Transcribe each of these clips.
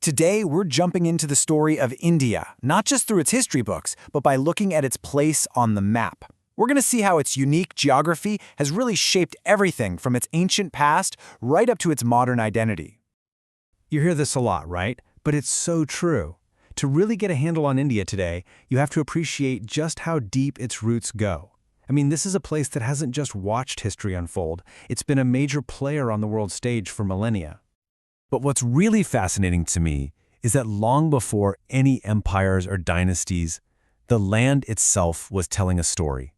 Today, we're jumping into the story of India, not just through its history books, but by looking at its place on the map. We're going to see how its unique geography has really shaped everything from its ancient past right up to its modern identity. You hear this a lot, right? But it's so true. To really get a handle on India today, you have to appreciate just how deep its roots go. I mean, this is a place that hasn't just watched history unfold, it's been a major player on the world stage for millennia. But what's really fascinating to me is that long before any empires or dynasties, the land itself was telling a story.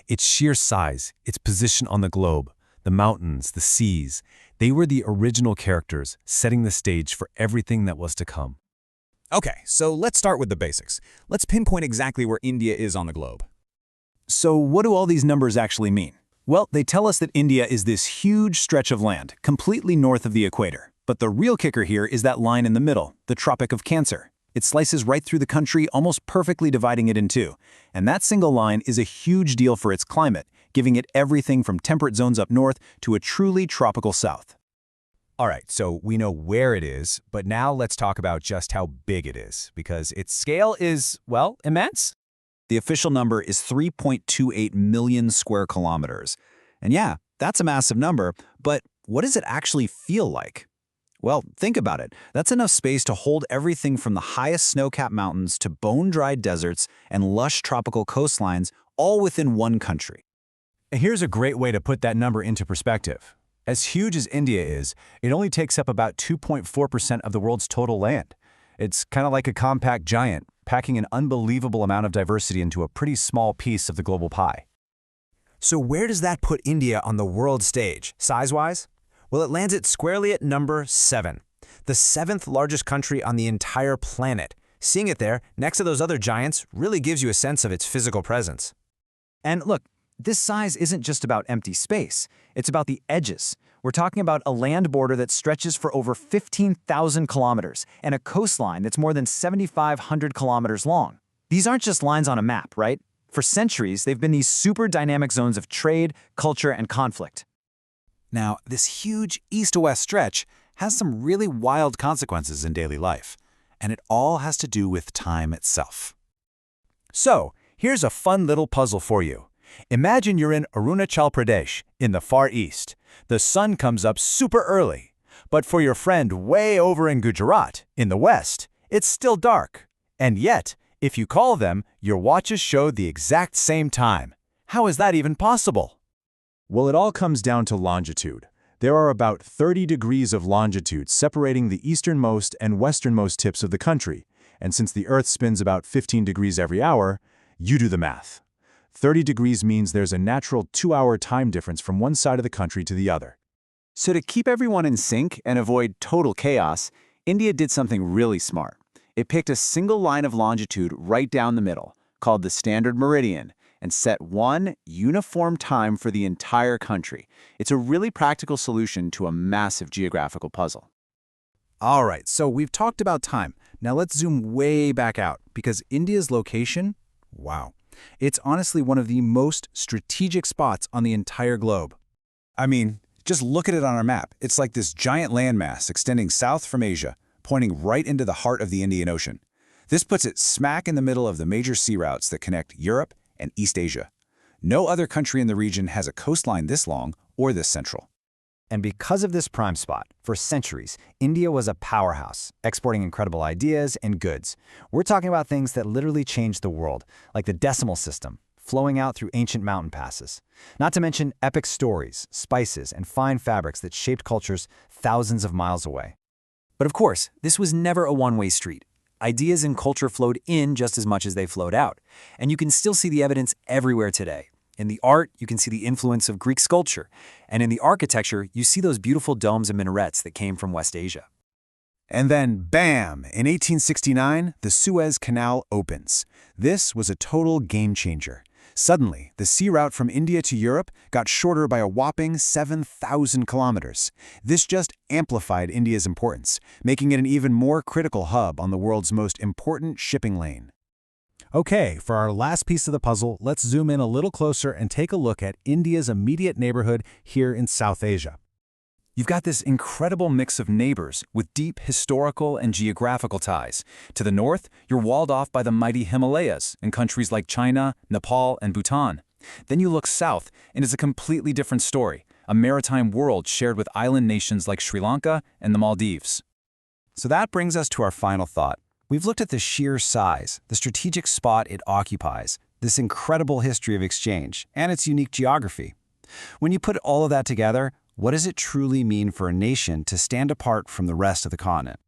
Its sheer size, its position on the globe, the mountains, the seas, they were the original characters setting the stage for everything that was to come. Okay, so let's start with the basics. Let's pinpoint exactly where India is on the globe. So what do all these numbers actually mean? Well, they tell us that India is this huge stretch of land, completely north of the equator. But the real kicker here is that line in the middle, the Tropic of Cancer. It slices right through the country, almost perfectly dividing it in two. And that single line is a huge deal for its climate, giving it everything from temperate zones up north to a truly tropical south. All right, so we know where it is, but now let's talk about just how big it is, because its scale is, well, immense. The official number is 3.28 million square kilometers. And yeah, that's a massive number, but what does it actually feel like? Well, think about it. That's enough space to hold everything from the highest snow-capped mountains to bone-dry deserts and lush tropical coastlines, all within one country. And here's a great way to put that number into perspective. As huge as India is, it only takes up about 2.4% of the world's total land. It's kind of like a compact giant, packing an unbelievable amount of diversity into a pretty small piece of the global pie. So where does that put India on the world stage, size-wise? Well, it lands it squarely at number 7, the 7th largest country on the entire planet. Seeing it there, next to those other giants, really gives you a sense of its physical presence. And look, this size isn't just about empty space. It's about the edges. We're talking about a land border that stretches for over 15,000 kilometers and a coastline that's more than 7,500 kilometers long. These aren't just lines on a map, right? For centuries, they've been these super dynamic zones of trade, culture, and conflict. Now, this huge east-to-west stretch has some really wild consequences in daily life, and it all has to do with time itself. So, here's a fun little puzzle for you. Imagine you're in Arunachal Pradesh, in the Far East. The sun comes up super early. But for your friend way over in Gujarat, in the West, it's still dark. And yet, if you call them, your watches show the exact same time. How is that even possible? Well, it all comes down to longitude. There are about 30 degrees of longitude separating the easternmost and westernmost tips of the country, and since the Earth spins about 15 degrees every hour, you do the math. 30 degrees means there's a natural 2-hour time difference from one side of the country to the other. So to keep everyone in sync and avoid total chaos, India did something really smart. It picked a single line of longitude right down the middle, called the Standard Meridian, and set one uniform time for the entire country. It's a really practical solution to a massive geographical puzzle. All right, so we've talked about time. Now let's zoom way back out, because India's location, wow, it's honestly one of the most strategic spots on the entire globe. I mean, just look at it on our map. It's like this giant landmass extending south from Asia, pointing right into the heart of the Indian Ocean. This puts it smack in the middle of the major sea routes that connect Europe and East Asia. No other country in the region has a coastline this long or this central. And because of this prime spot, for centuries, India was a powerhouse, exporting incredible ideas and goods. We're talking about things that literally changed the world, like the decimal system, flowing out through ancient mountain passes. Not to mention epic stories, spices, and fine fabrics that shaped cultures thousands of miles away. But of course, this was never a one-way street. Ideas and culture flowed in just as much as they flowed out. And you can still see the evidence everywhere today. In the art, you can see the influence of Greek sculpture. And in the architecture, you see those beautiful domes and minarets that came from West Asia. And then, bam! In 1869, the Suez Canal opens. This was a total game changer. Suddenly, the sea route from India to Europe got shorter by a whopping 7,000 kilometers. This just amplified India's importance, making it an even more critical hub on the world's most important shipping lane. Okay, for our last piece of the puzzle, let's zoom in a little closer and take a look at India's immediate neighborhood here in South Asia. You've got this incredible mix of neighbors with deep historical and geographical ties. To the north, you're walled off by the mighty Himalayas in countries like China, Nepal, and Bhutan. Then you look south, and it's a completely different story, a maritime world shared with island nations like Sri Lanka and the Maldives. So that brings us to our final thought. We've looked at the sheer size, the strategic spot it occupies, this incredible history of exchange, and its unique geography. When you put all of that together, what does it truly mean for a nation to stand apart from the rest of the continent?